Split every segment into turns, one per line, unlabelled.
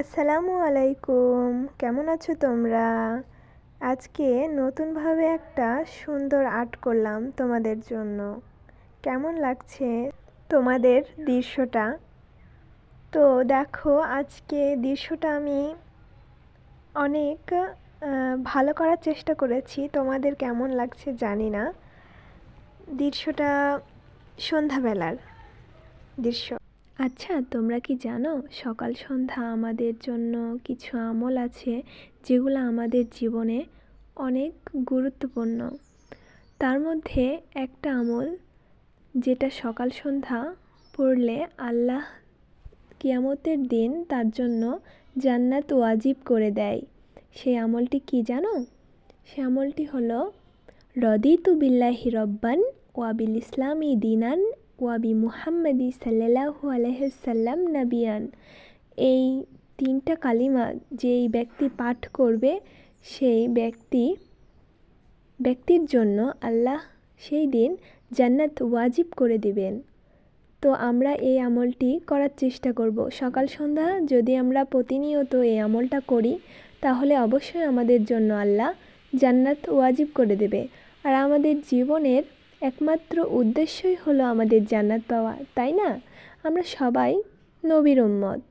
আসসালামু আলাইকুম, কেমন আছো তোমরা? আজকে নতুনভাবে একটা সুন্দর আর্ট করলাম তোমাদের জন্য। কেমন লাগছে তোমাদের দৃশ্যটা? তো দেখো, আজকে দৃশ্যটা আমি অনেক ভালো করার চেষ্টা করেছি। তোমাদের কেমন লাগছে জানি না। দৃশ্যটা সন্ধ্যাবেলার দৃশ্য। আচ্ছা, তোমরা কি জানো সকাল সন্ধ্যা আমাদের জন্য কিছু আমল আছে যেগুলো আমাদের জীবনে অনেক গুরুত্বপূর্ণ। তার মধ্যে একটা আমল যেটা সকাল সন্ধ্যা পড়লে আল্লাহ কিয়ামতের দিন তার জন্য জান্নাত ওয়াজিব করে দেয়। সেই আমলটি কি জানো? সে আমলটি হলো রদিতু বিল্লাহি রব্বান ওয়া বিল ইসলামি দিনান ওয়াবি মুহাম্মাদি সাল্লাল্লাহু আলাইহি সাল্লাম নাবিয়ান। এই তিনটা কালিমা যেই ব্যক্তি পাঠ করবে সেই ব্যক্তির জন্য আল্লাহ সেই দিন জান্নাত ওয়াজিব করে দিবেন। তো আমরা এই আমলটি করার চেষ্টা করব। সকাল সন্ধ্যা যদি আমরা প্রতিনিয়ত এই আমলটা করি তাহলে অবশ্যই আমাদের জন্য আল্লাহ জান্নাত ওয়াজিব করে দেবে। আর আমাদের জীবনের একমাত্র উদ্দেশ্যই হলো আমাদের জান্নাত পাওয়া, তাই না? আমরা সবাই নবীর উম্মত,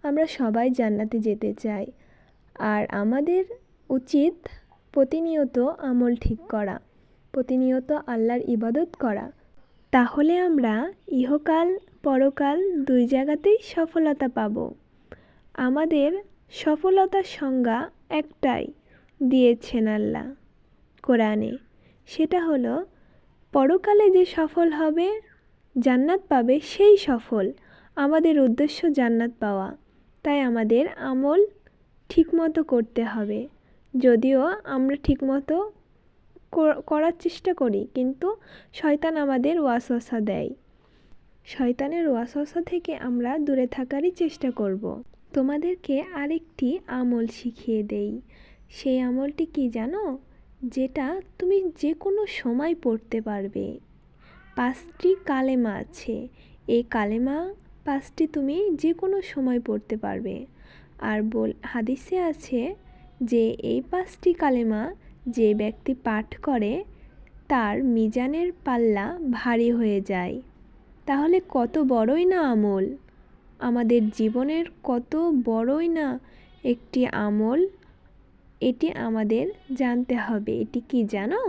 আমরা সবাই জান্নাতে যেতে চাই। আর আমাদের উচিত প্রতিনিয়ত আমল ঠিক করা, প্রতিনিয়ত আল্লাহর ইবাদত করা। তাহলে আমরা ইহকাল পরকাল দুই জায়গাতেই সফলতা পাব। আমাদের সফলতার সংজ্ঞা একটাই দিয়েছেন আল্লাহ কোরআনে, সেটা হলো পরকালে যে সফল হবে, জান্নাত পাবে, সেই সফল। আমাদের উদ্দেশ্য জান্নাত পাওয়া, তাই আমাদের আমল ঠিকমতো করতে হবে। যদিও আমরা ঠিকমতো করার চেষ্টা করি, কিন্তু শয়তান আমাদের ওয়াসওয়াসা দেয়। শয়তানের ওয়াসওয়াসা থেকে আমরা দূরে থাকারই চেষ্টা করব। তোমাদেরকে আরেকটি আমল শিখিয়ে দেই। সেই আমলটি কি জানো? যেটা তুমি যে কোনো সময় পড়তে পারবে। 5টি কালেমা আছে, এই কালেমা 5টি তুমি যে কোনো সময় পড়তে পারবে। আর হাদিসে আছে যে এই 5টি কালেমা যে ব্যক্তি পাঠ করে তার মিজানের পাল্লা ভারী হয়ে যায়। তাহলে কত বড়ই না আমল, আমাদের জীবনের কত বড়ই না একটি আমল। এটি আমাদের জানতে হবে। এটি কি জানো?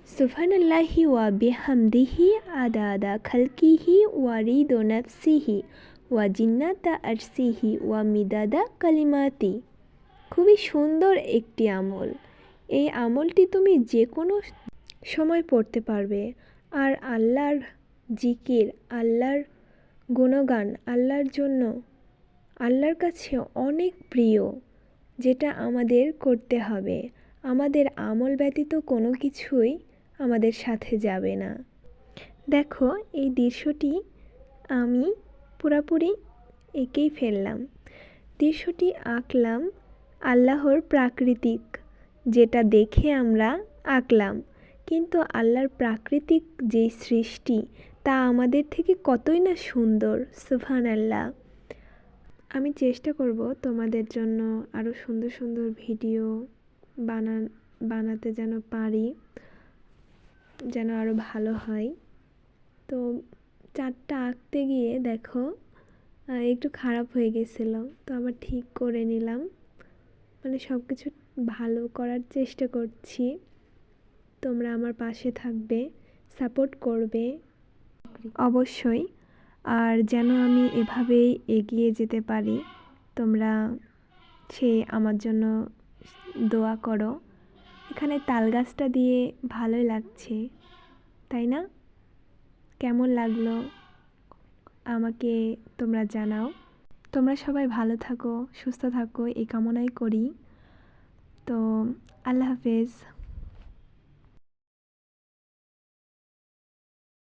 সুবহানাল্লাহি ওয়া বিহামদিহি আদাদা খালকিহি ওয়া রিদা নাফসিহি ওয়া জিন্নাতা আরশিহি ওয়া মিদাদা কালিমাতি। খুবই সুন্দর একটি আমল। এই আমলটি তুমি যে কোনো সময় পড়তে পারবে। আর আল্লাহর জিকির, আল্লাহর গুণগান আল্লাহর জন্য, আল্লাহর কাছে অনেক প্রিয়, যেটা আমাদের করতে হবে। আমাদের আমল ব্যতীত কোনো কিছুই আমাদের সাথে যাবে না। দেখো, এই দৃশ্যটি আমি পুরোপুরি এঁকেই ফেললাম। দৃশ্যটি আঁকলাম আল্লাহর প্রাকৃতিক, যেটা দেখে আমরা আঁকলাম, কিন্তু আল্লাহর প্রাকৃতিক যেই সৃষ্টি তা আমাদের থেকে কতই না সুন্দর। সুবহানাল্লাহ। আমি চেষ্টা করব তোমাদের জন্য আরও সুন্দর সুন্দর ভিডিও বানাতে যেন পারি, যেন আরও ভালো হয়। তো চারটা আঁকতে গিয়ে দেখো একটু খারাপ হয়ে গেছিলো, তো আবার ঠিক করে নিলাম। মানে সব কিছু ভালো করার চেষ্টা করছি। তোমরা আমার পাশে থাকবে, সাপোর্ট করবে অবশ্যই। আর যেন আমি এভাবেই এগিয়ে যেতে পারি, তোমরা আমার জন্য দোয়া করো। এখানে তাল গাছটা দিয়ে ভালোই লাগছে, তাই না? কেমন লাগলো আমাকে তোমরা জানাও। তোমরা সবাই ভালো থাকো, সুস্থ থাকো, এই কামনাই করি। তো আল্লাহ হাফেজ।